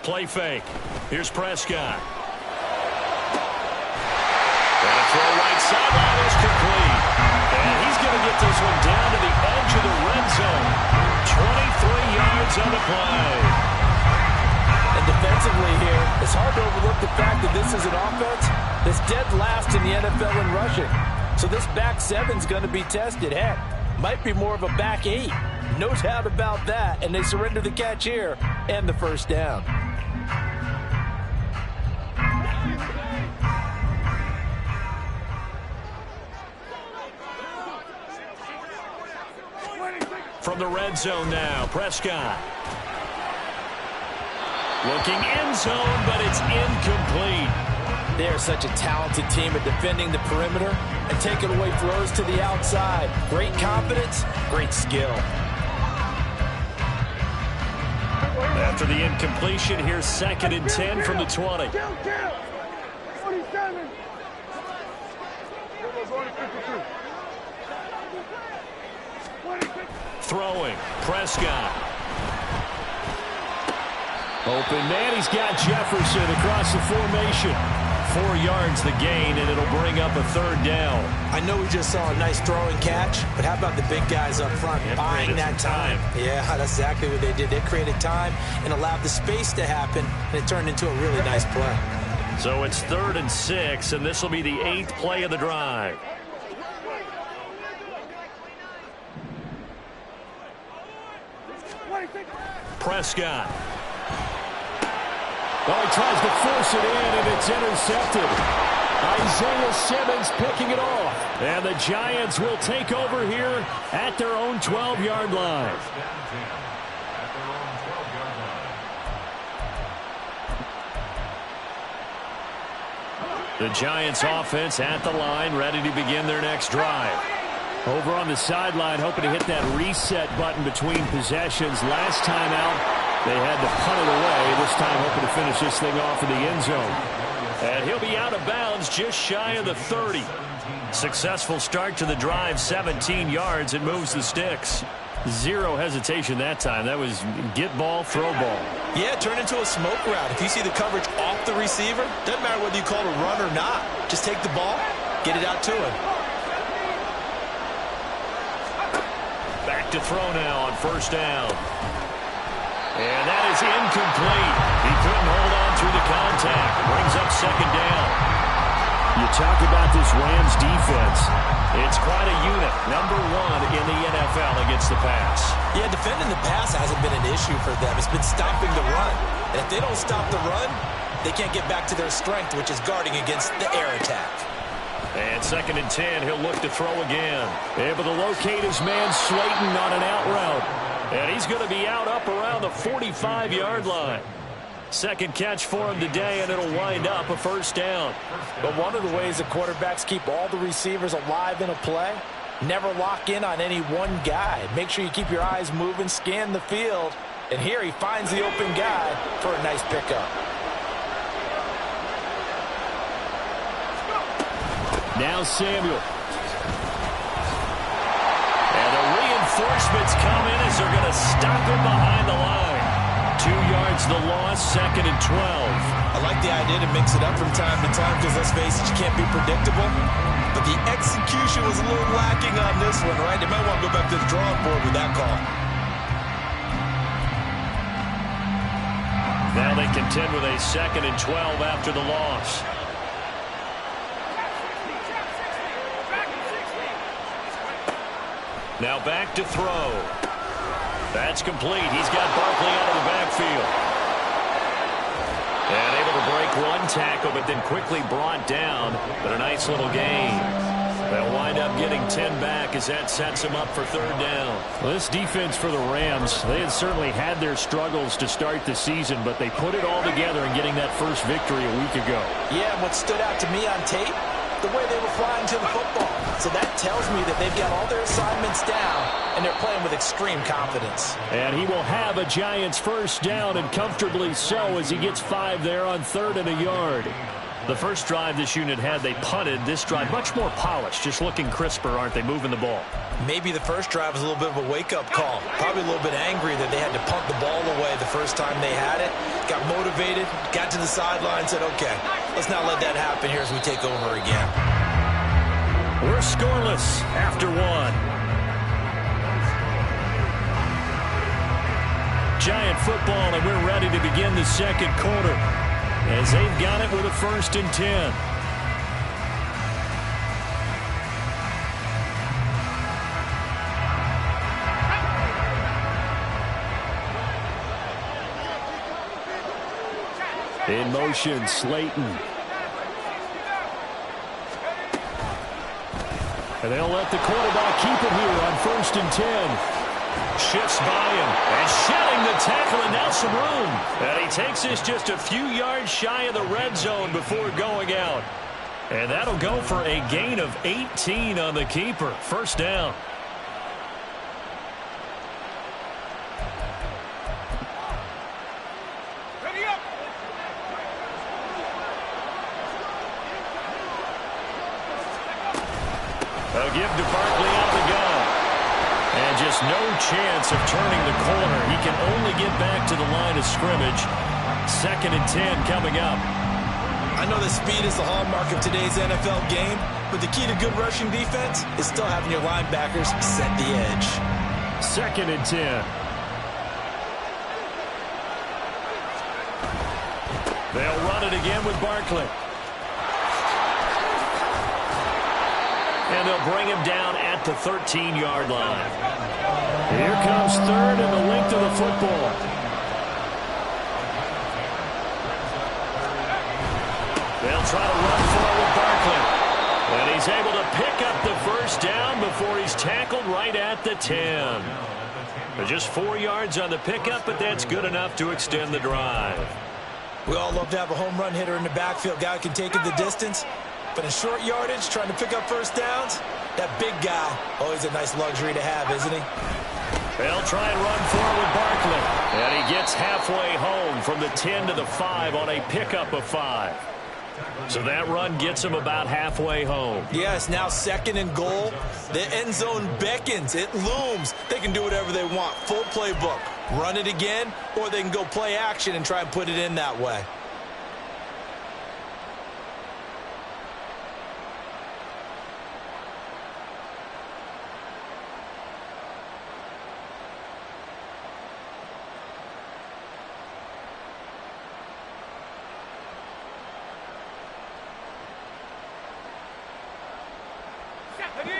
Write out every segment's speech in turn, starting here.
Play fake. Here's Prescott. And a throw right sideline is complete. And he's going to get this one down to the edge of the red zone. 23 yards on the play. And defensively here, it's hard to overlook the fact that this is an offense that's dead last in the NFL in rushing. So this back seven's going to be tested. Heck, might be more of a back eight. No doubt about that. And they surrender the catch here and the first down. From the red zone now, Prescott. Looking end zone, but it's incomplete. They are such a talented team at defending the perimeter and taking away throws to the outside. Great confidence, great skill. After the incompletion, here's 2nd and 10 from the 20. 47. Throwing, Prescott. Open man, he's got Jefferson across the formation. 4 yards the gain, and it'll bring up a 3rd down. I know we just saw a nice throwing catch, but how about the big guys up front buying that time? Yeah, that's exactly what they did. They created time and allowed the space to happen, and it turned into a really nice play. So it's 3rd and 6, and this will be the 8th play of the drive. Prescott. Oh, he tries to force it in, and it's intercepted. Isaiah Simmons picking it off. And the Giants will take over here at their own 12-yard line. The Giants offense at the line, ready to begin their next drive. Over on the sideline, hoping to hit that reset button between possessions. Last time out, they had to punt it away. This time, hoping to finish this thing off in the end zone. And he'll be out of bounds just shy of the 30. Successful start to the drive, 17 yards. It moves the sticks. Zero hesitation that time. That was get ball, throw ball. Yeah, turn into a smoke route. If you see the coverage off the receiver, doesn't matter whether you call it a run or not. Just take the ball, get it out to him. Back to throw now on 1st down. And that is incomplete. He couldn't hold on through the contact. Brings up 2nd down. You talk about this Rams defense. It's quite a unit. Number 1 in the NFL against the pass. Yeah, defending the pass hasn't been an issue for them. It's been stopping the run. And if they don't stop the run, they can't get back to their strength, which is guarding against the air attack. And 2nd and 10, he'll look to throw again. Able to locate his man Slayton on an out route. And he's going to be out up around the 45-yard line. 2nd catch for him today, and it'll wind up a 1st down. But one of the ways that quarterbacks keep all the receivers alive in a play, never lock in on any one guy. Make sure you keep your eyes moving, scan the field. And here he finds the open guy for a nice pickup. Now Samuel. And the reinforcements come in as they're going to stop him behind the line. 2 yards the loss, 2nd and 12. I like the idea to mix it up from time to time because, let's face it, you can't be predictable. But the execution was a little lacking on this one, right? They might want to go back to the drawing board with that call. Now they contend with a 2nd and 12 after the loss. Now back to throw. That's complete. He's got Barkley out of the backfield. And able to break 1 tackle, but then quickly brought down. But a nice little gain. They'll wind up getting 10 back as that sets them up for 3rd down. Well, this defense for the Rams, they had certainly had their struggles to start the season, but they put it all together in getting that first victory a week ago. Yeah, what stood out to me on tape, the way they were flying to the football. So that tells me that they've got all their assignments down, and they're playing with extreme confidence. And he will have a Giants 1st down, and comfortably so, as he gets 5 there on 3rd and a yard. The first drive this unit had, they punted. This drive, much more polished, just looking crisper, aren't they, moving the ball? Maybe the first drive was a little bit of a wake-up call. Probably a little bit angry that they had to punt the ball first time they had it, got motivated, got to the sideline, said, okay, let's not let that happen here as we take over again. We're scoreless after one. Giant football, and we're ready to begin the second quarter as they've got it with a 1st and 10. In motion, Slayton. And they'll let the quarterback keep it here on 1st and 10. Shifts by him and shedding the tackle, and now some room. And he takes this just a few yards shy of the red zone before going out. And that'll go for a gain of 18 on the keeper. 1st down. They'll give to Barkley out the gun. And just no chance of turning the corner. He can only get back to the line of scrimmage. 2nd and 10 coming up. I know that speed is the hallmark of today's NFL game, but the key to good rushing defense is still having your linebackers set the edge. 2nd and 10. They'll run it again with Barkley. And they'll bring him down at the 13-yard line. Here comes 3rd and the length of the football. They'll try to run forward Barkley. And he's able to pick up the 1st down before he's tackled right at the 10. Just 4 yards on the pickup, but that's good enough to extend the drive. We all love to have a home run hitter in the backfield. Guy who can take it the distance. But in short yardage, trying to pick up 1st downs, that big guy, always a nice luxury to have, isn't he? They'll try and run forward Barkley. And he gets halfway home from the 10 to the 5 on a pickup of 5. So that run gets him about halfway home. Yes, now 2nd and goal. The end zone beckons. It looms. They can do whatever they want. Full playbook. Run it again, or they can go play action and try and put it in that way.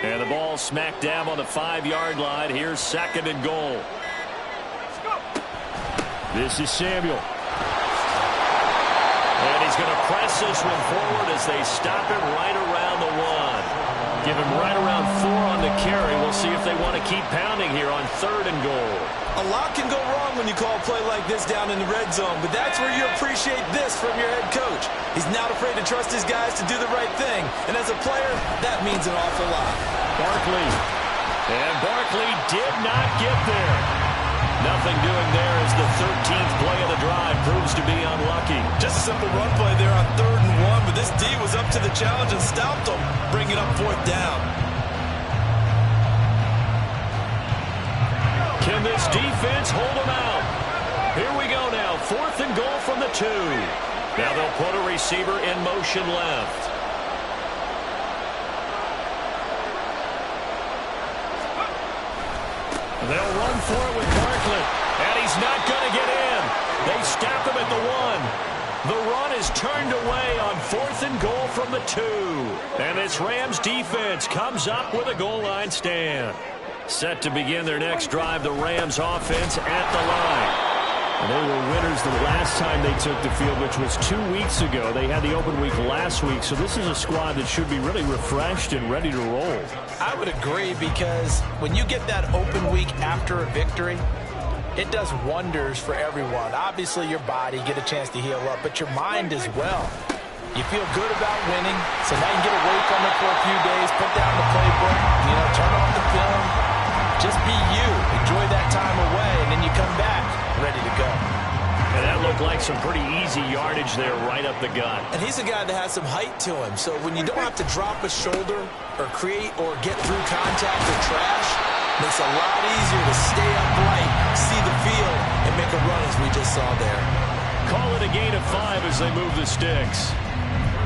And the ball smacked down on the 5-yard line. Here's 2nd and goal. This is Samuel. And he's going to press this one forward as they stop him right around the 1. Give him right around 4 on the carry. We'll see if they want to keep pounding here on 3rd and goal. A lot can go wrong when you call a play like this down in the red zone, but that's where you appreciate this from your head coach. He's not afraid to trust his guys to do the right thing, and as a player, that means an awful lot. Barkley. And Barkley did not get there. Nothing doing there as the 13th play of the drive proves to be unlucky. Just a simple run play there on 3rd and 1, but this D was up to the challenge and stopped them, bringing up 4th down. Can this defense hold them out? Here we go now. 4th and goal from the 2. Now they'll put a receiver in motion left. They'll run for it with Barkley. And he's not going to get in. They stop him at the 1. The run is turned away on 4th and goal from the 2. And this Rams defense comes up with a goal line stand. Set to begin their next drive, the Rams offense at the line. And they were winners the last time they took the field, which was 2 weeks ago. They had the open week last week, so this is a squad that should be really refreshed and ready to roll. I would agree, because when you get that open week after a victory, it does wonders for everyone. Obviously, your body, get a chance to heal up, but your mind as well. You feel good about winning, so now you get away from it for a few days, put down the playbook, turn off the film, just be you. Enjoy that time away, and then you come back ready to go. And that looked like some pretty easy yardage there right up the gut. And he's a guy that has some height to him, so when you don't have to drop a shoulder or create or get through contact or trash, it makes it a lot easier to stay upright, see the field, and and make a run as we just saw there. Call it a gain of 5 as they move the sticks.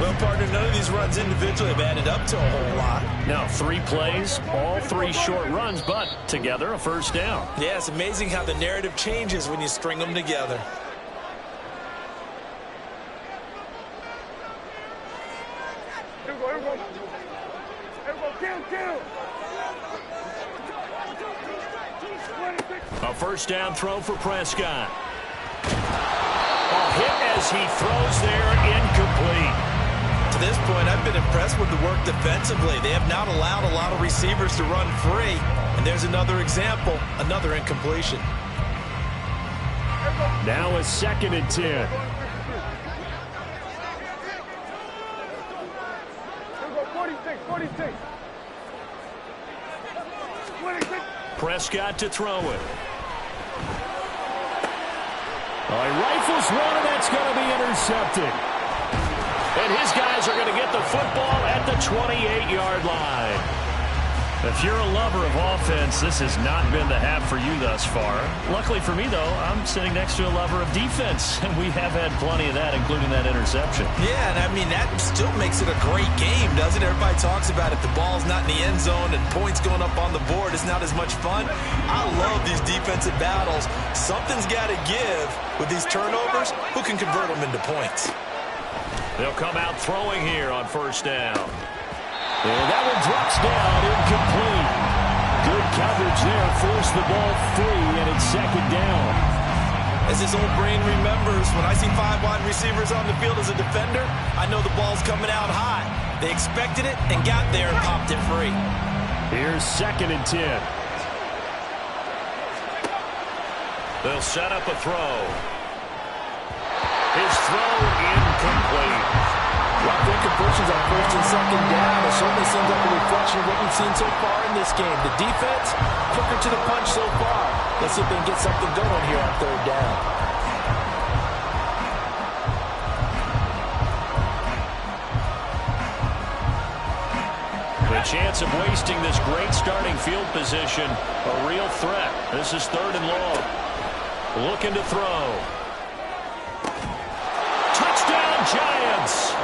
Well, partner, none of these runs individually have added up to a whole lot. Now 3 plays, all 3 short runs, but together a first down. Yeah, it's amazing how the narrative changes when you string them together. A first down throw for Prescott. A hit as he throws there, incomplete. To this point, I've been impressed with the work defensively. They have not allowed a lot of receivers to run free. And there's another example, another incompletion. Now a 2nd and 10. Prescott to throw it. He rifles one, and that's going to be intercepted. And his guys are going to get the football at the 28-yard line. If you're a lover of offense, this has not been the half for you thus far. Luckily for me, though, I'm sitting next to a lover of defense, and we have had plenty of that, including that interception. Yeah, and I mean, that still makes it a great game, doesn't it? Everybody talks about it. The ball's not in the end zone and points going up on the board. It's not as much fun. I love these defensive battles. Something's got to give with these turnovers. Who can convert them into points? They'll come out throwing here on first down. And that one drops down, incomplete. Good coverage there, forced the ball free, and it's 2nd down. As this old brain remembers, when I see 5 wide receivers on the field as a defender, I know the ball's coming out high. They expected it and got there and popped it free. Here's 2nd and 10. They'll set up a throw. His throw incomplete. Rough incompletions on 1st and 2nd down. It certainly seems like a reflection of what we've seen so far in this game. The defense, quicker to the punch so far. Let's see if they can get something going here on 3rd down. The chance of wasting this great starting field position, a real threat. This is 3rd and long. Looking to throw. Touchdown, Giants!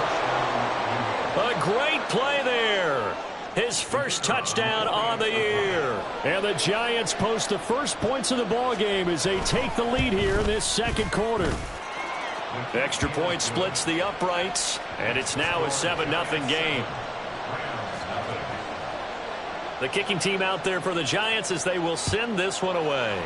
A great play there. His first touchdown on the year. And the Giants post the first points of the ball game as they take the lead here in this 2nd quarter. Extra point splits the uprights, and it's now a 7-0 game. The kicking team out there for the Giants as they will send this one away.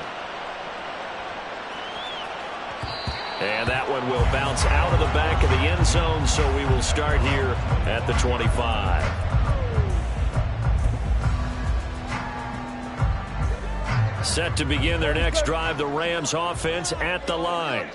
And that one will bounce out of the back of the end zone, so we will start here at the 25. Set to begin their next drive, the Rams offense at the line.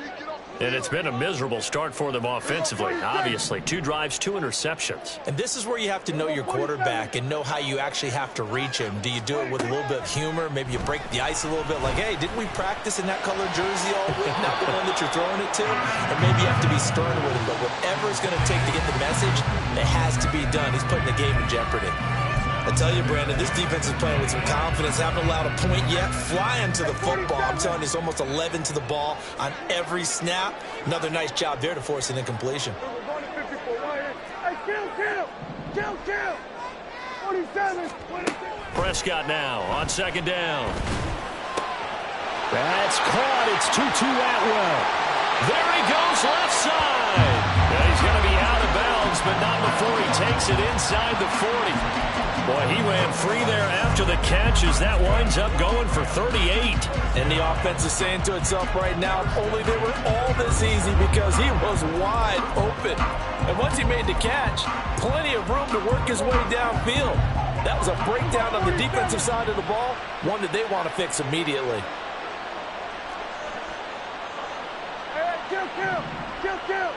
And it's been a miserable start for them offensively, obviously. 2 drives, 2 interceptions. And this is where you have to know your quarterback and know how you actually have to reach him. Do you do it with a little bit of humor? Maybe you break the ice a little bit like, hey, didn't we practice in that color jersey all week? Not the one that you're throwing it to? And maybe you have to be stern with him. But whatever it's going to take to get the message, it has to be done. He's putting the game in jeopardy. I tell you, Brandon, this defense is playing with some confidence. Haven't allowed a point yet. Flying to the football. I'm telling you, it's almost 11 to the ball on every snap. Another nice job there to force an incompletion. Prescott now on 2nd down. That's caught. It's 2-2 Atwell. There he goes, left side. Yeah, he's going to be out of bounds, but not before he takes it inside the 40. Boy, he ran free there after the catch as that winds up going for 38. And the offense is saying to itself right now, if only they were all this easy, because he was wide open. And once he made the catch, plenty of room to work his way downfield. That was a breakdown on the defensive side of the ball, one that they want to fix immediately. Kill.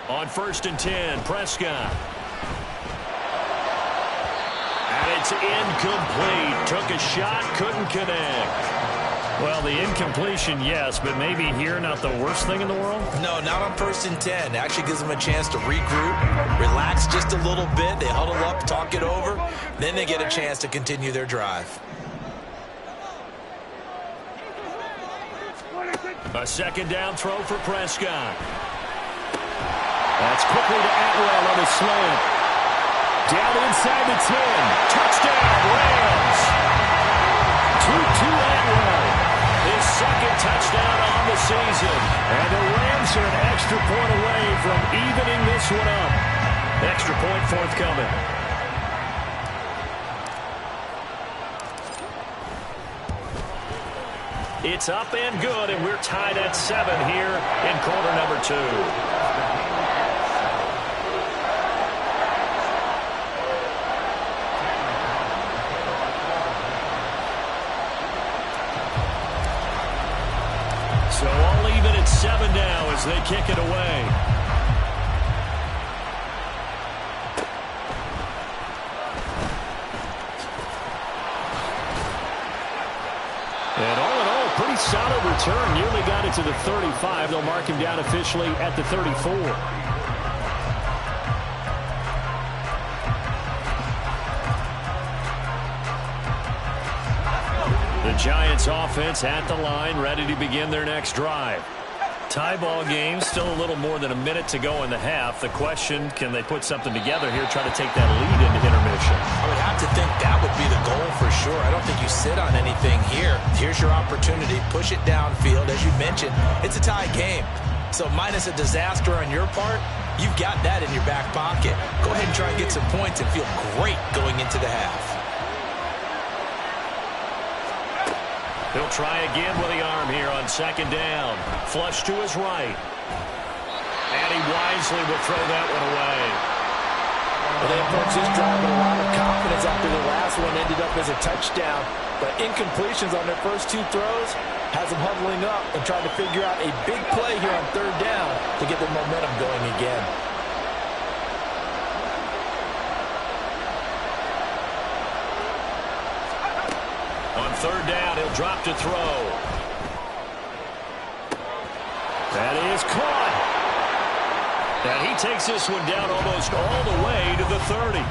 On 1st and 10, Prescott. And it's incomplete. Took a shot, couldn't connect. Well, the incompletion, yes, but maybe here not the worst thing in the world? No, not on 1st and 10. Actually gives them a chance to regroup, relax just a little bit. They huddle up, talk it over. Then they get a chance to continue their drive. A second down throw for Prescott. That's quickly to Atwell on the slant. Down inside the 10. Touchdown, Rams. 2-2 Atwell. His second touchdown on the season. And the Rams are an extra point away from evening this one up. Extra point forthcoming. It's up and good, and we're tied at 7 here in quarter number 2. So all even at 7 now as they kick it away. And all in all, pretty solid return. Nearly got it to the 35. They'll mark him down officially at the 34. The Giants offense at the line, ready to begin their next drive. Tie ball game, still a little more than a minute to go in the half. The question, can they put something together here, try to take that lead into intermission? I would have to think that would be the goal for sure. I don't think you sit on anything here. Here's your opportunity. Push it downfield. As you mentioned, it's a tie game. So minus a disaster on your part, you've got that in your back pocket. Go ahead and try and get some points and feel great going into the half. He'll try again with the arm here on second down. Flush to his right. And he wisely will throw that one away. Well, they approach this drive with a lot of confidence after the last one ended up as a touchdown. But incompletions on their first 2 throws has them huddling up and trying to figure out a big play here on third down to get their momentum going again. On third down, he'll drop to throw. That is caught. And he takes this one down almost all the way to the 30.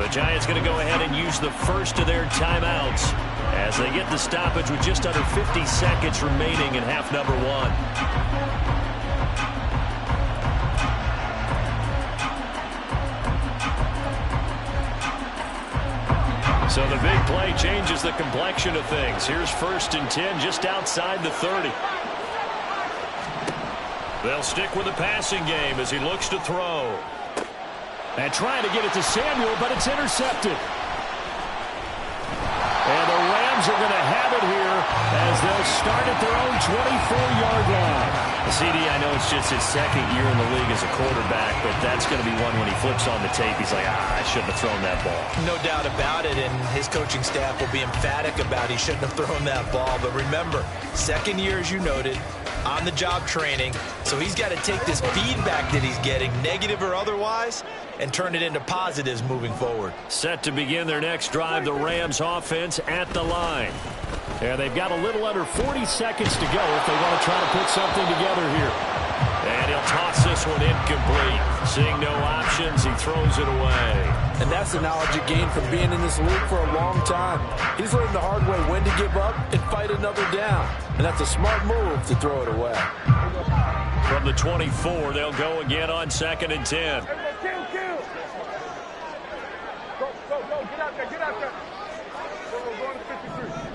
The Giants going to go ahead and use the first of their timeouts as they get the stoppage with just under 50 seconds remaining in half number 1. So the big play changes the complexion of things. Here's 1st and 10 just outside the 30. They'll stick with the passing game as he looks to throw. And trying to get it to Samuel, but it's intercepted. And the Rams are going to have it here as they'll start at their own 24-yard line. CD, I know it's just his second year in the league as a quarterback, but that's going to be one when he flips on the tape. He's like, I shouldn't have thrown that ball. No doubt about it, and his coaching staff will be emphatic about he shouldn't have thrown that ball. But remember, second year, as you noted, on-the-job training, so he's got to take this feedback that he's getting, negative or otherwise, and turn it into positives moving forward. Set to begin their next drive, the Rams offense at the line. And they've got a little under 40 seconds to go if they want to try to put something together here. And he'll toss this one incomplete. Seeing no options, he throws it away. And that's the knowledge he gained from being in this league for a long time. He's learned the hard way when to give up and fight another down. And that's a smart move to throw it away. From the 24, they'll go again on 2nd and 10. Go, get out there, get out there. Go on to 53.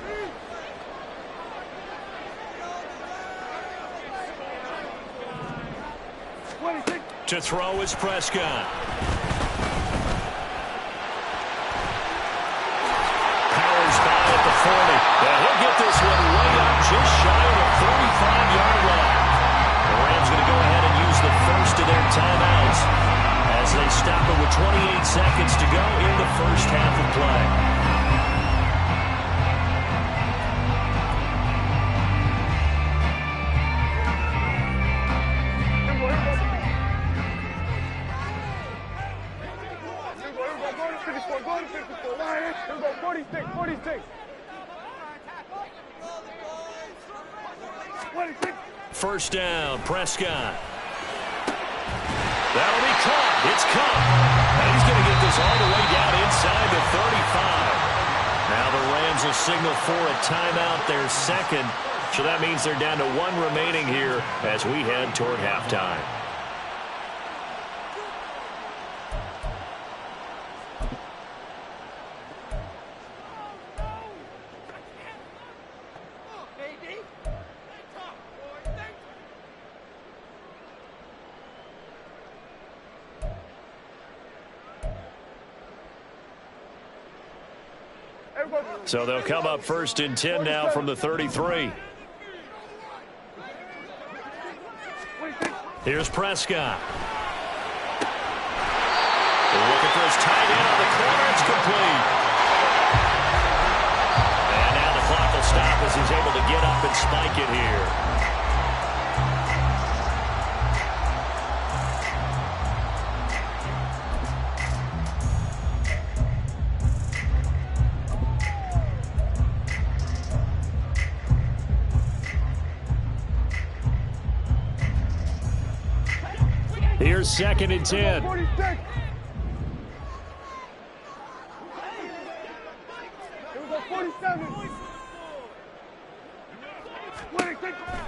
To throw is Prescott. Powers by at the 40. And he'll get this one way up just shy of the 45-yard line. The Rams going to go ahead and use the first of their timeouts as they stop it with 28 seconds to go in the first half of play. Go 46, 46. 46. First down, Prescott. That'll be caught. It's caught. And he's going to get this all the way down inside the 35. Now the Rams will signal for a timeout, their second. So that means they're down to 1 remaining here as we head toward halftime. So they'll come up 1st and 10 now from the 33. Here's Prescott. They're looking for his tight end on the corner. It's complete. And now the clock will stop as he's able to get up and spike it here. Here's 2nd and 10.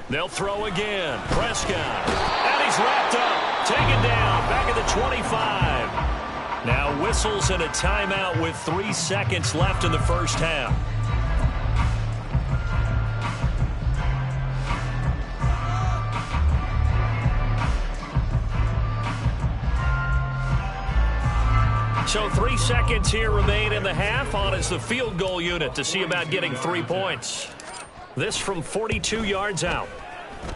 They'll throw again. Prescott. And he's wrapped up. Taken down. Back at the 25. Now whistles and a timeout with 3 seconds left in the first half. So 3 seconds here remain in the half. On is the field goal unit to see about getting 3 points. This from 42 yards out.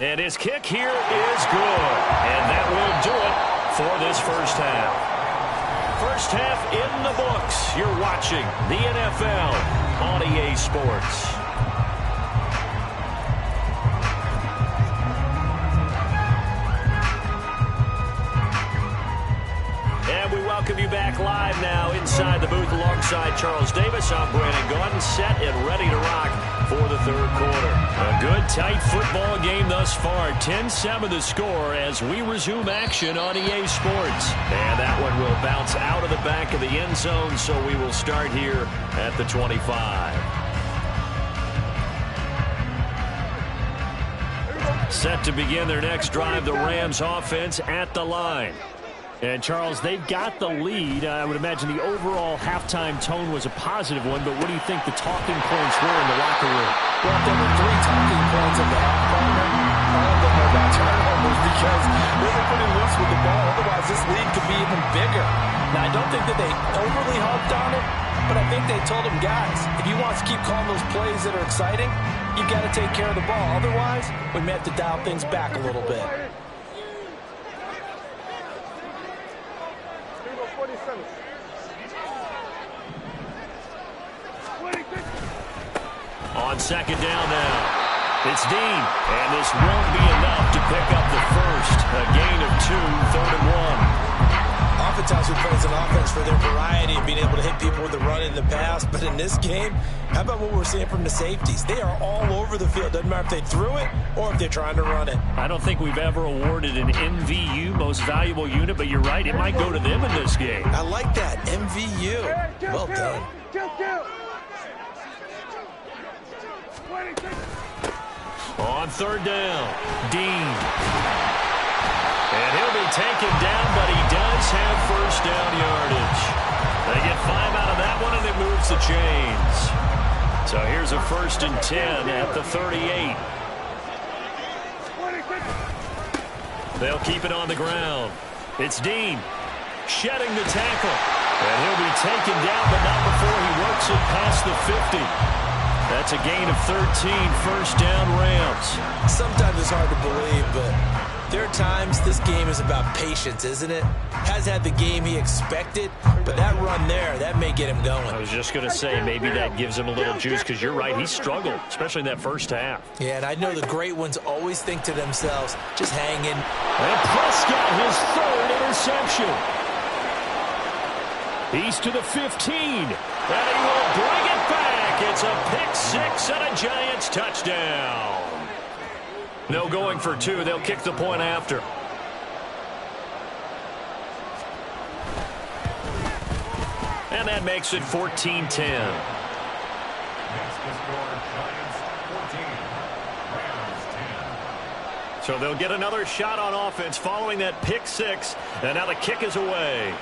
And his kick here is good. And that will do it for this first half. First half in the books. You're watching the NFL on EA Sports. And we welcome you back live now inside the booth alongside Charles Davis. I'm Brandon Gaudin, set and ready to rock for the third quarter. A good, tight football game thus far. 10-7 the score as we resume action on EA Sports. And that one will bounce out of the back of the end zone, so we will start here at the 25. Set to begin their next drive, the Rams offense at the line. And, Charles, they've got the lead. I would imagine the overall halftime tone was a positive one, but what do you think the talking points were in the locker room? Well, there were 3 talking points at the halftime. All of them are about turnovers because they were pretty loose with the ball. Otherwise, this lead could be even bigger. Now, I don't think that they overly harped on it, but I think they told them, guys, if you want to keep calling those plays that are exciting, you've got to take care of the ball. Otherwise, we may have to dial things back a little bit. On 2nd down now, it's Dean, and this won't be enough to pick up the first. A gain of 2, 3rd and 1. Oftentimes we praise an offense for their variety of being able to hit people with the run in the pass, but in this game, how about what we're seeing from the safeties? They are all over the field. Doesn't matter if they threw it or if they're trying to run it. I don't think we've ever awarded an MVU, most valuable unit, but you're right, it might go to them in this game. I like that, MVU. Well done. On 3rd down, Dean. And he'll be taken down, but he does have first down yardage. They get 5 out of that one, and it moves the chains. So here's a 1st and 10 at the 38. They'll keep it on the ground. It's Dean shedding the tackle. And he'll be taken down, but not before he works it past the 50. That's a gain of 13, first down Rams. Sometimes it's hard to believe, but there are times this game is about patience, isn't it? Has had the game he expected, but that run there, that may get him going. I was just going to say, maybe that gives him a little juice, because you're right, he struggled, especially in that first half. Yeah, and I know the great ones always think to themselves, just hang in. And Prescott, his 3rd interception. He's to the 15, and he will bring it back. It's a pick-6 and a Giants touchdown. No going for 2. They'll kick the point after. And that makes it 14-10. So they'll get another shot on offense following that pick six. And now the kick is away.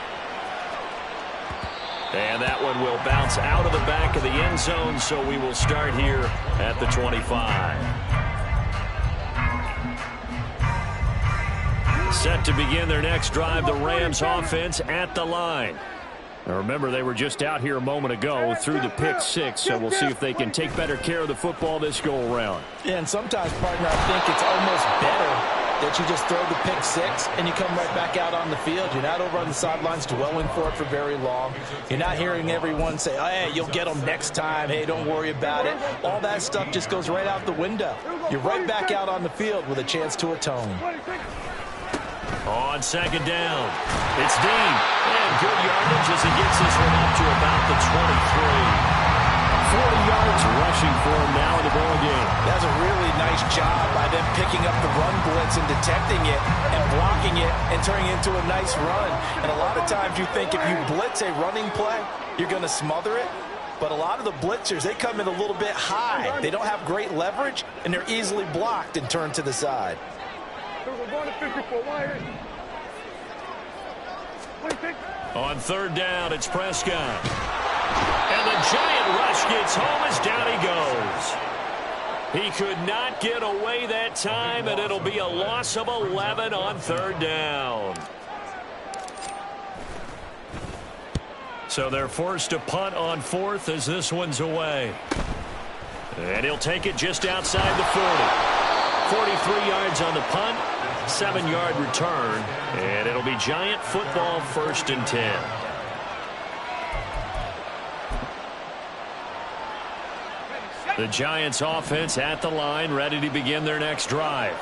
And that one will bounce out of the back of the end zone, so we will start here at the 25. Set to begin their next drive, the Rams offense at the line. Now remember, they were just out here a moment ago through the pick six, so we'll see if they can take better care of the football this go-around. Yeah, and sometimes, partner, I think it's almost better that you just throw the pick six and you come right back out on the field. You're not over on the sidelines dwelling for it for very long. You're not hearing everyone say, oh, hey, you'll get them next time. Hey, don't worry about it. All that stuff just goes right out the window. You're right back out on the field with a chance to atone. On second down, it's Dean. And good yardage as he gets this one up to about the 23. 40 yards rushing for him now in the ball game. That's a really nice job by them picking up the run blitz and detecting it and blocking it and turning it into a nice run. And a lot of times you think if you blitz a running play, you're going to smother it. But a lot of the blitzers, they come in a little bit high. They don't have great leverage, and they're easily blocked and turned to the side. On third down, it's Prescott. And the giant rush gets home as down he goes. He could not get away that time, and it'll be a loss of 11 on third down. So they're forced to punt on fourth as this one's away. And he'll take it just outside the 40. 43 yards on the punt, 7-yard return, and it'll be Giant football, 1st and 10. The Giants offense at the line, ready to begin their next drive.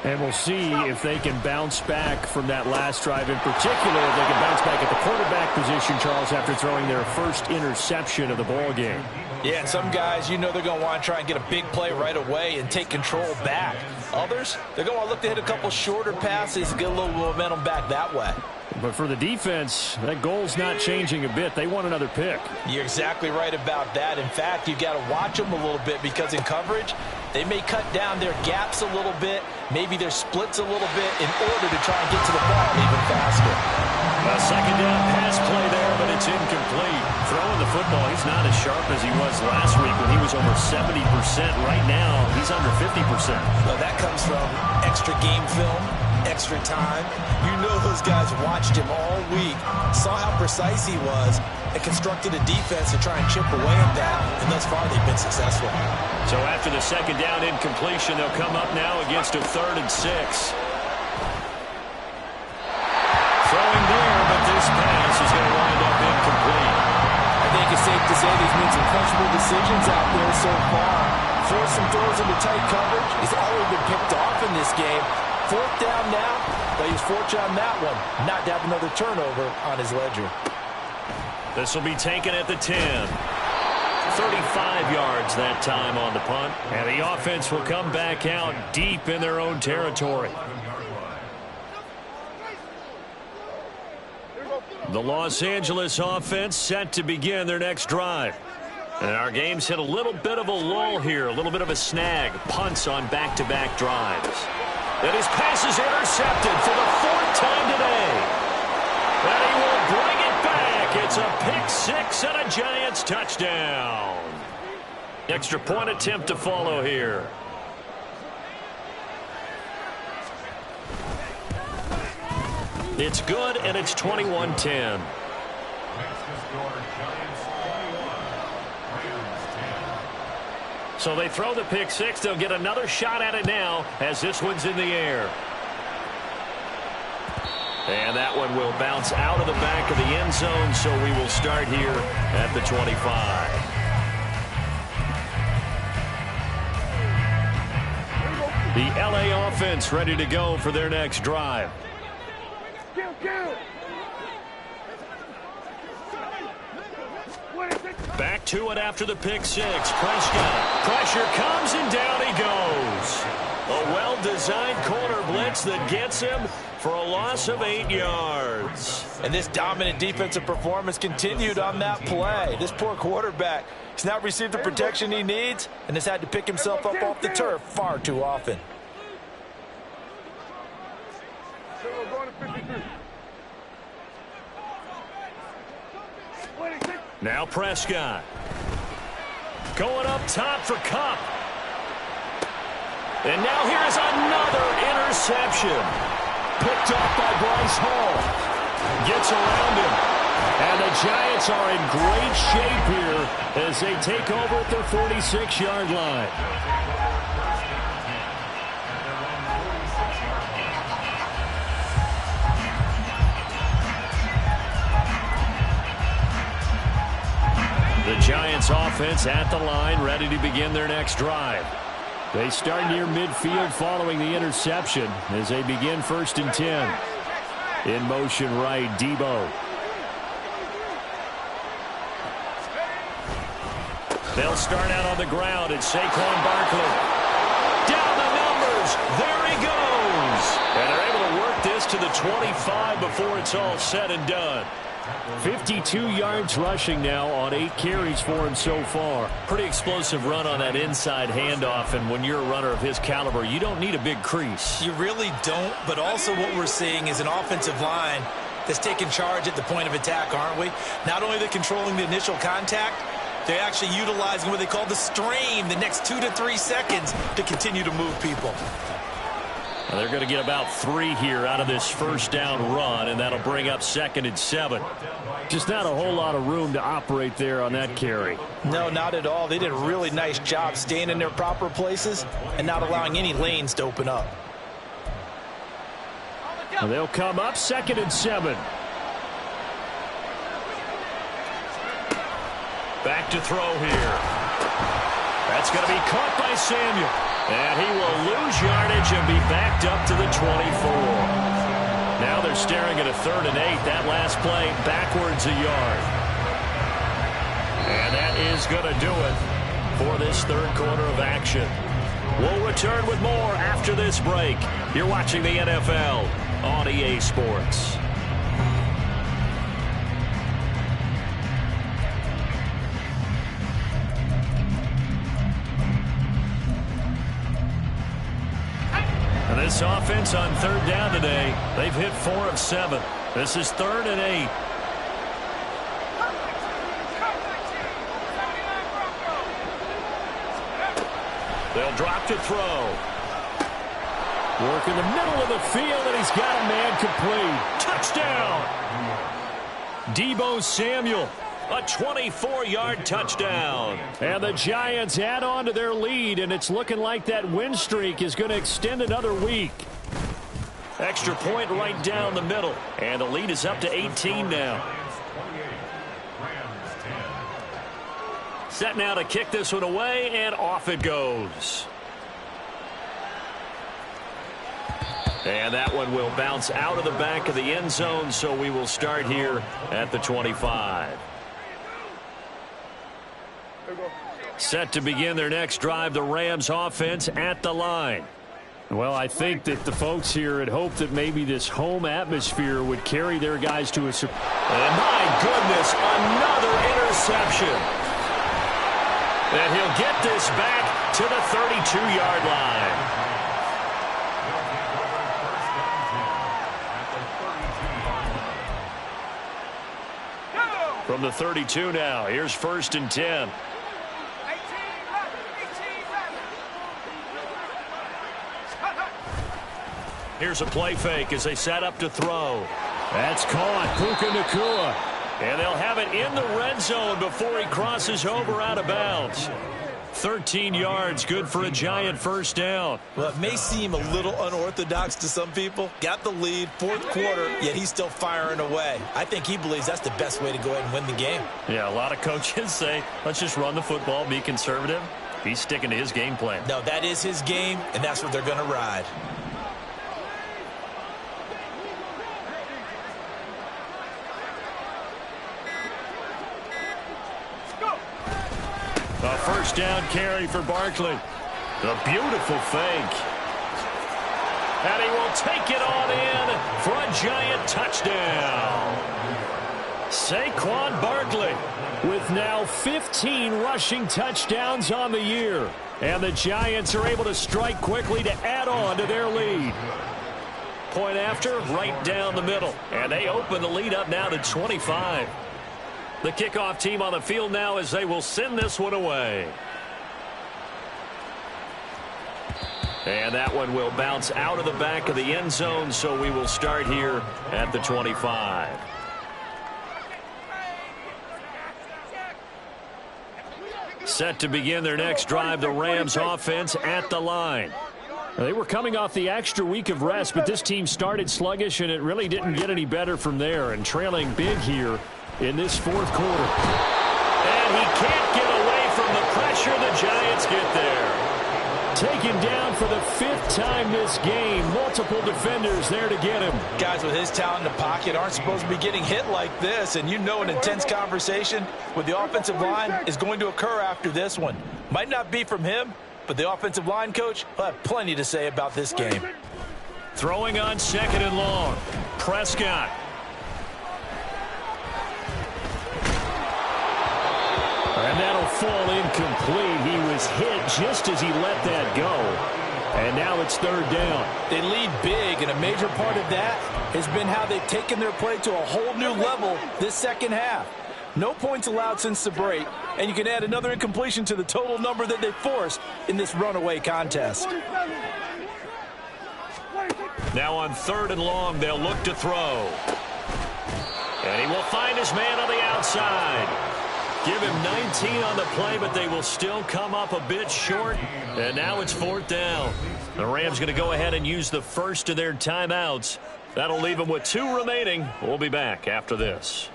And we'll see if they can bounce back from that last drive. In particular, if they can bounce back at the quarterback position, Charles, after throwing their first interception of the ball game. Yeah, and some guys, you know they're going to want to try and get a big play right away and take control back. Others, they're going to want to look to hit a couple shorter passes, get a little momentum back that way. But for the defense, that goal's not changing a bit. They want another pick. You're exactly right about that. In fact, you've got to watch them a little bit because in coverage, they may cut down their gaps a little bit, maybe their splits a little bit in order to try and get to the ball even faster. A second down pass play there, but it's incomplete. Throwing the football, he's not as sharp as he was last week when he was over 70%. Right now, he's under 50%. Well, that comes from extra game film, extra time. You know those guys watched him all week, saw how precise he was, and constructed a defense to try and chip away at that, and thus far they've been successful. So after the second down incompletion, they'll come up now against a 3rd and 6. Throwing there, but this pass is going to wind up incomplete. I think it's safe to say there's been some questionable decisions out there so far. Forced some throws into tight coverage. He's already been picked off in this game. 4th down now, but he's fortunate on that one not to have another turnover on his ledger. This will be taken at the 10. 35 yards that time on the punt. And the offense will come back out deep in their own territory. The Los Angeles offense set to begin their next drive. And our game's hit a little bit of a lull here, a little bit of a snag. Punts on back-to-back drives. And his pass is intercepted for the 4th time today. And he will bring it back. It's a pick six and a Giants touchdown. Extra point attempt to follow here. It's good, and it's 21-10. So they throw the pick six. They'll get another shot at it now as this one's in the air. And that one will bounce out of the back of the end zone, so we will start here at the 25. The LA offense ready to go for their next drive. Back to it after the pick six. Prescott. Pressure comes and down he goes. A well-designed corner blitz that gets him for a loss of 8 yards. And this dominant defensive performance continued on that play. This poor quarterback has not received the protection he needs and has had to pick himself up off the turf far too often. So we're going to 53. Now Prescott. Going up top for Kupp. And now here's another interception. Picked off by Bryce Hall. Gets around him. And the Giants are in great shape here as they take over at their 46-yard line. The Giants offense at the line, ready to begin their next drive. They start near midfield following the interception as they begin 1st and 10. In motion right, Debo. They'll start out on the ground at Saquon Barkley. Down the numbers. There he goes. And they're able to work this to the 25 before it's all said and done. 52 yards rushing now on 8 carries for him so far. Pretty explosive run on that inside handoff, and when you're a runner of his caliber, you don't need a big crease. You really don't, but also what we're seeing is an offensive line that's taking charge at the point of attack, aren't we? Not only they're controlling the initial contact, they're actually utilizing what they call the strain, the next 2 to 3 seconds to continue to move people. Well, they're going to get about 3 here out of this first down run, and that'll bring up 2nd and 7. Just not a whole lot of room to operate there on that carry. No, not at all. They did a really nice job staying in their proper places and not allowing any lanes to open up. Well, they'll come up 2nd and 7. Back to throw here. That's going to be caught by Samuel. And he will lose yardage and be backed up to the 24. Now they're staring at a 3rd and 8. That last play backwards a yard. And that is going to do it for this 3rd quarter of action. We'll return with more after this break. You're watching the NFL on EA Sports. This offense on 3rd down today, they've hit 4 of 7. This is 3rd and 8. They'll drop to throw. Work in the middle of the field, and he's got a man complete. Touchdown! Debo Samuel. A 24-yard touchdown. And the Giants add on to their lead, and it's looking like that win streak is going to extend another week. Extra point right down the middle, and the lead is up to 18 now. Set now to kick this one away, and off it goes. And that one will bounce out of the back of the end zone, so we will start here at the 25. Set to begin their next drive, the Rams offense at the line. Well, I think that the folks here had hoped that maybe this home atmosphere would carry their guys to a... And my goodness, another interception. And he'll get this back to the 32-yard line. From the 32 now, here's 1st and 10. Here's a play fake as they set up to throw. That's caught. Puka Nacua. And they'll have it in the red zone before he crosses over out of bounds. 13 yards, good for a Giant 1st down. Well, it may seem a little unorthodox to some people. Got the lead, 4th quarter, yet he's still firing away. I think he believes that's the best way to go ahead and win the game. Yeah, a lot of coaches say, let's just run the football, be conservative. He's sticking to his game plan. No, that is his game, and that's what they're going to ride. A 1st down carry for Barkley. A beautiful fake. And he will take it on in for a Giant touchdown. Saquon Barkley with now 15 rushing touchdowns on the year. And the Giants are able to strike quickly to add on to their lead. point after, right down the middle. And they open the lead up now to 25. The kickoff team on the field now as they will send this one away. And that one will bounce out of the back of the end zone, so we will start here at the 25. Set to begin their next drive, the Rams offense at the line. They were coming off the extra week of rest, but this team started sluggish, and it really didn't get any better from there. And trailing big here in this fourth quarter. And he can't get away from the pressure. The Giants get there. Taken down for the fifth time this game. Multiple defenders there to get him. Guys with his talent in the pocket aren't supposed to be getting hit like this. And you know an intense conversation with the offensive line is going to occur after this one. Might not be from him, but the offensive line coach will have plenty to say about this game. Throwing on 2nd and long. Prescott. And that'll fall incomplete. He was hit just as he let that go. And now it's 3rd down. They lead big, and a major part of that has been how they've taken their play to a whole new level this second half. No points allowed since the break, and you can add another incompletion to the total number that they forced in this runaway contest. Now on 3rd and long, they'll look to throw. And he will find his man on the outside. Give him 19 on the play, but they will still come up a bit short. And now it's 4th down. The Rams going to go ahead and use the first of their timeouts. That'll leave them with 2 remaining. We'll be back after this.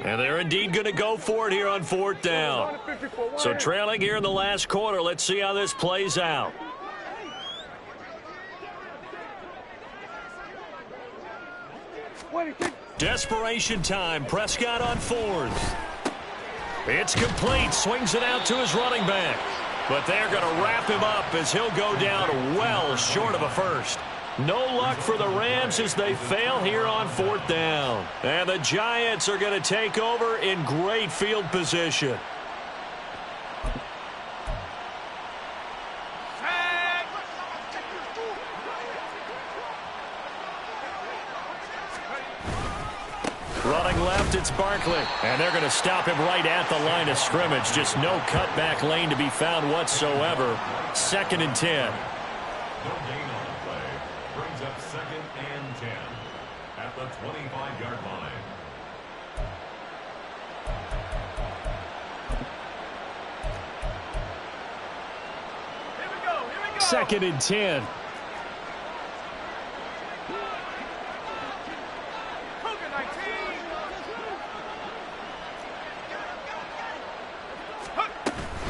And they're indeed going to go for it here on 4th down. So trailing here in the last quarter. Let's see how this plays out. Desperation time. Prescott on 4th. It's complete. Swings it out to his running back. But they're going to wrap him up as he'll go down well short of a first. No luck for the Rams as they fail here on 4th down. And the Giants are going to take over in great field position. Running left, it's Barkley. And they're going to stop him right at the line of scrimmage. Just no cutback lane to be found whatsoever. 2nd and 10. Brings up 2nd and 10 at the 25-yard line. Here we go. 2nd and 10.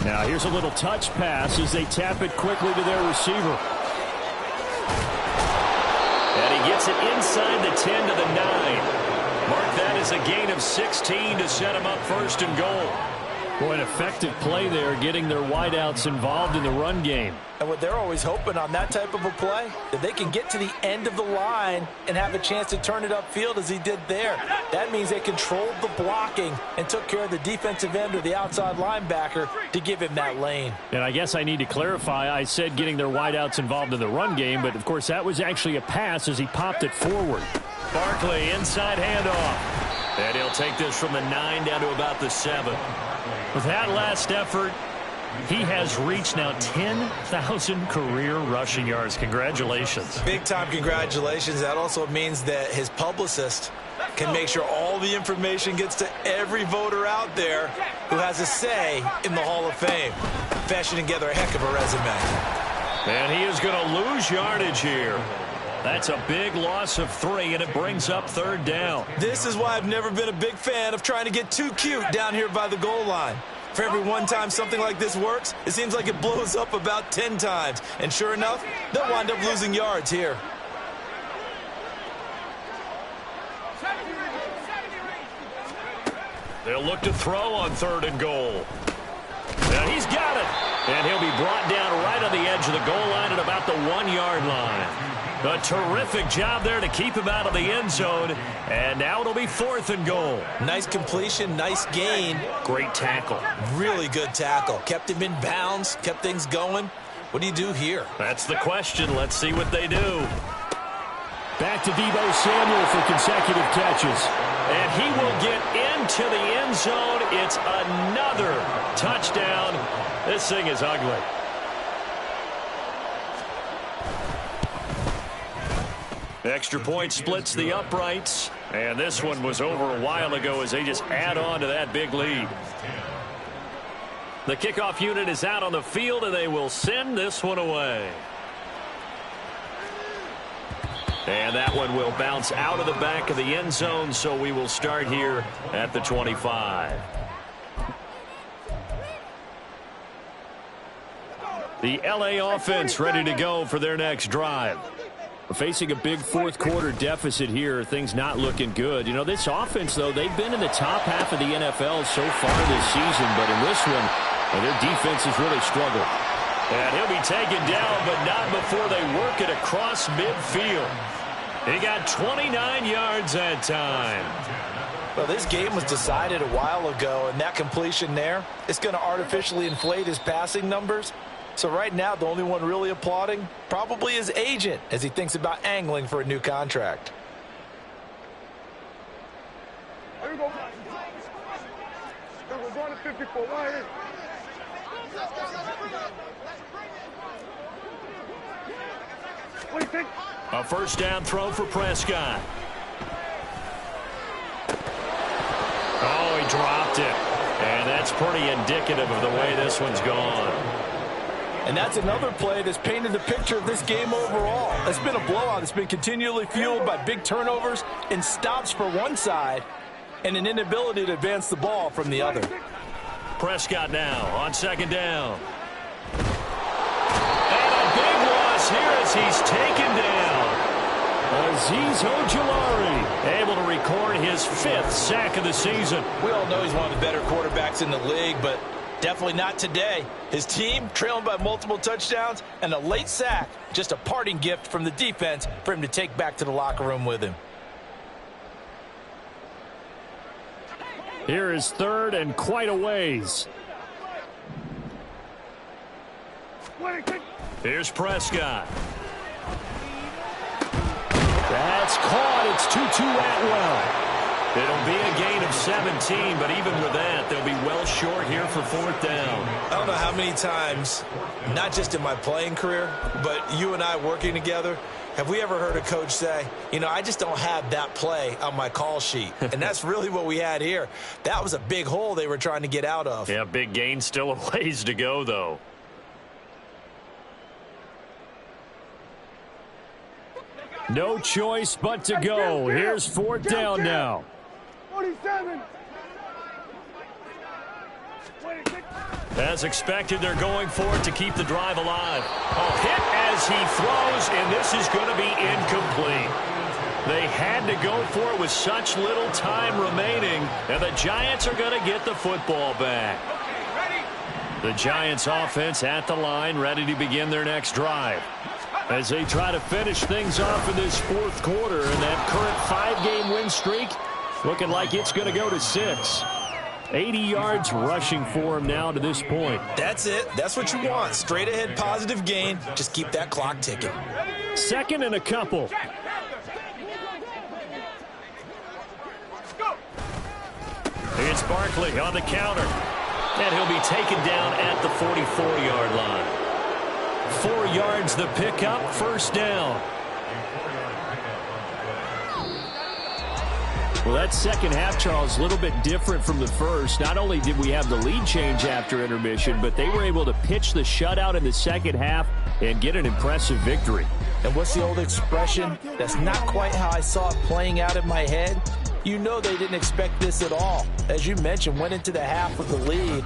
Now here's a little touch pass as they tap it quickly to their receiver. And he gets it inside the 10 to the 9. Mark that as a gain of 16 to set him up 1st and goal. Boy, an effective play there, getting their wideouts involved in the run game. And what they're always hoping on that type of a play, that they can get to the end of the line and have a chance to turn it upfield as he did there. That means they controlled the blocking and took care of the defensive end or the outside linebacker to give him that lane. And I guess I need to clarify, I said getting their wideouts involved in the run game, but of course that was actually a pass as he popped it forward. Barkley, inside handoff. And he'll take this from the 9 down to about the 7. With that last effort, he has reached now 10,000 career rushing yards. Congratulations. Big-time congratulations. That also means that his publicist can make sure all the information gets to every voter out there who has a say in the Hall of Fame. Fashioning together a heck of a resume. And he is going to lose yardage here. That's a big loss of 3, and it brings up 3rd down. This is why I've never been a big fan of trying to get too cute down here by the goal line. For every one time something like this works, it seems like it blows up about 10 times. And sure enough, they'll wind up losing yards here. They'll look to throw on 3rd and goal. And he's got it. And he'll be brought down right on the edge of the goal line at about the 1-yard line. A terrific job there to keep him out of the end zone. And now it'll be 4th and goal. Nice completion, nice gain. Great tackle. Really good tackle. Kept him in bounds, kept things going. What do you do here? That's the question. Let's see what they do. Back to Deebo Samuel for consecutive catches. And he will get into the end zone. It's another touchdown. This thing is ugly. Extra point splits the uprights. And this one was over a while ago as they just add on to that big lead. The kickoff unit is out on the field, and they will send this one away. And that one will bounce out of the back of the end zone, so we will start here at the 25. The LA offense ready to go for their next drive. Facing a big fourth quarter deficit here, things not looking good. You know, this offense, though, they've been in the top half of the NFL so far this season, but in this one, their defense has really struggled. And he'll be taken down, but not before they work it across midfield. He got 29 yards that time. Well, this game was decided a while ago, and that completion there is going to artificially inflate his passing numbers. So right now, the only one really applauding probably his agent as he thinks about angling for a new contract. There we go. We're going to 54. Right here. What do you think? A first down throw for Prescott. Oh, he dropped it. And that's pretty indicative of the way this one's gone. And that's another play that's painted the picture of this game overall. It's been a blowout. It's been continually fueled by big turnovers and stops for one side and an inability to advance the ball from the other. Prescott now on second down. And a big loss here as he's taken down. Azeez Ojulari able to record his 5th sack of the season. We all know he's one of the better quarterbacks in the league, but definitely not today. His team trailing by multiple touchdowns and a late sack, just a parting gift from the defense for him to take back to the locker room with him. Here is 3rd and quite a ways. Here's Prescott. That's caught. It's Tutu Atwell. It'll be a gain of 17, but even with that, they'll be well short here for 4th down. I don't know how many times, not just in my playing career, but you and I working together, have we ever heard a coach say, you know, I just don't have that play on my call sheet. And that's really what we had here. That was a big hole they were trying to get out of. Yeah, big gain, still a ways to go, though. No choice but to go. Here's 4th down now. 47. As expected, they're going for it to keep the drive alive. A hit as he throws, and this is going to be incomplete. They had to go for it with such little time remaining, and the Giants are going to get the football back. The Giants offense at the line, ready to begin their next drive. As they try to finish things off in this fourth quarter, and that current 5-game win streak looking like it's going to go to 6. 80 yards rushing for him now to this point. That's it. That's what you want. Straight ahead positive gain. Just keep that clock ticking. 2nd and a couple. It's Barkley on the counter. And he'll be taken down at the 44-yard line. 4 yards the pickup, 1st down. Well, that second half, Charles, a little bit different from the first. Not only did we have the lead change after intermission, but they were able to pitch the shutout in the second half and get an impressive victory. And what's the old expression? That's not quite how I saw it playing out in my head. You know they didn't expect this at all. As you mentioned, went into the half with the lead.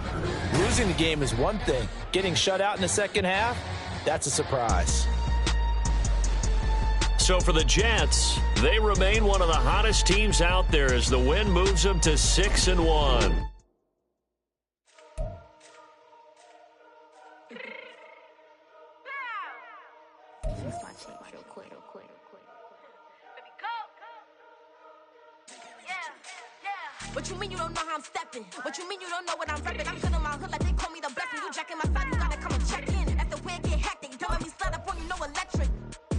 Losing the game is one thing. Getting shut out in the second half, that's a surprise. So for the Jets, they remain one of the hottest teams out there as the win moves them to 6-1. Let's watch it real quick. What you mean you don't know how I'm stepping? What you mean you don't know what I'm repping? I'm good on my hood like they call me the blessing. You jacking my side, you gotta come and check in. That's the way it get hectic. Don't let me slide up on you, no electric.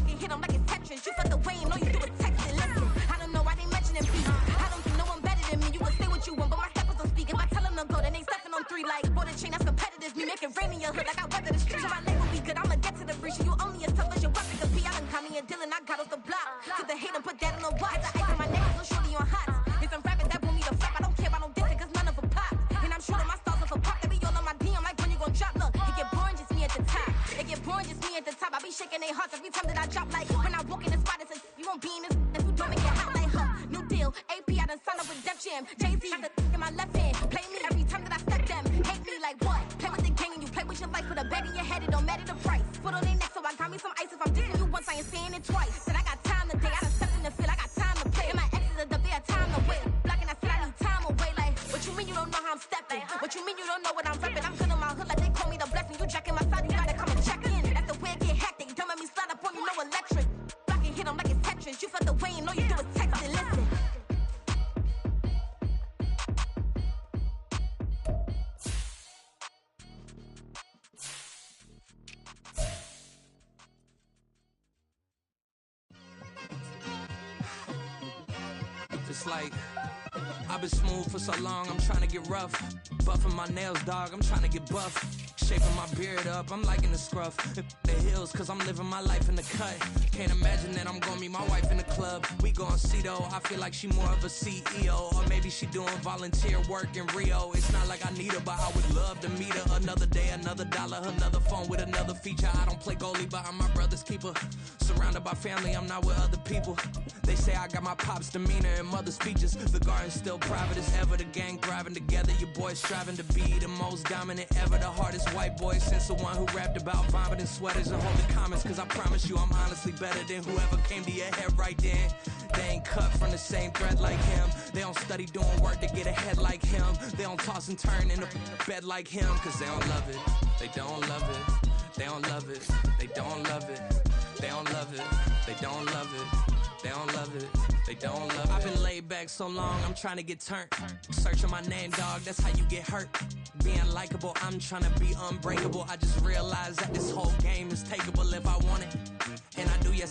You hit them like it's Tetris. You felt the way, you know you do it texting. Listen, I don't know why they mentioning me. I don't think no one better than me. You can say what you want, but my steppers don't speak. If I tell them to go, then they stepping on 3 like bought a chain that's competitive. Me make it rain in your hood like I weather the streets. My name will be good. I'ma get to the breach. You only as tough as your weapon could be. I done caught me a Dylan. I got off the block. To the hate and put that on the watch. The ice on my neck is so shorty on hot. It's some rapping that want me to flop. I don't care about no dissing cause none of them pop. And I'm shooting my stars off a pop. They be all on my DM like when you gon' drop. Look, it get boring just me at the top. It get boring just me at the top. I be shaking their hearts every time that I drop. Like when I walk in the spot, it says you won't be in this. If you don't make it hot like her. New deal. AP, I done signed up with Def Jam. Jay-Z got the in my left hand. Play me every time that I step them. Hate me like what? Play with the gang and you play with your life. Put a bag in your head, it don't matter the price. Put on their neck, so I got me some ice. If I'm dissing you once, I ain't saying it twice. Said I got time today. I done stepped in the field. I got time to play. And my exes are up there, time to wait. Blocking, I said I need time away. Like, what you mean you don't know how I'm stepping? What you mean you don't know what I'm repping? I'm good on my hood like they call me the blessing. You jacking my side, you gotta come and check in. That's the way it get hectic. Don't let me slide up on you, no electric. Blocking, hit them like it's Tetris. You felt the way, you know you do it texting. Listen. It's like I've been smooth for so long, I'm trying to get rough. Buffing my nails, dog, I'm trying to get buff. Shaping my beard up, I'm liking the scruff. The hills, cause I'm living my life in the cut. Can't imagine that I'm gonna meet my wife in the club. We gon' see though, I feel like she more of a CEO. Or maybe she doing volunteer work in Rio. It's not like I need her, but I would love to meet her. Another day, another dollar, another phone with another feature. I don't play goalie, but I'm my brother's keeper. Surrounded by family, I'm not with other people. They say I got my pop's demeanor and mother's features. The garden's still private as ever, the gang thriving together. Your boys striving to be the most dominant ever. The hardest white boy since the one who rapped about vomiting sweaters and holding comments. Cause I promise you I'm honestly better than whoever came to your head right then. They ain't cut from the same thread like him. They don't study doing work to get ahead like him. They don't toss and turn in a bed like him. Cause they don't love it, they don't love it. They don't love it, they don't love it. They don't love it, they don't love it. They don't love it, they don't love it. I've been laid back so long, I'm trying to get turned. Searching my name, dog, that's how you get hurt. Being likable, I'm trying to be unbreakable. I just realized that this whole game is takeable if I want it. And I do, yes.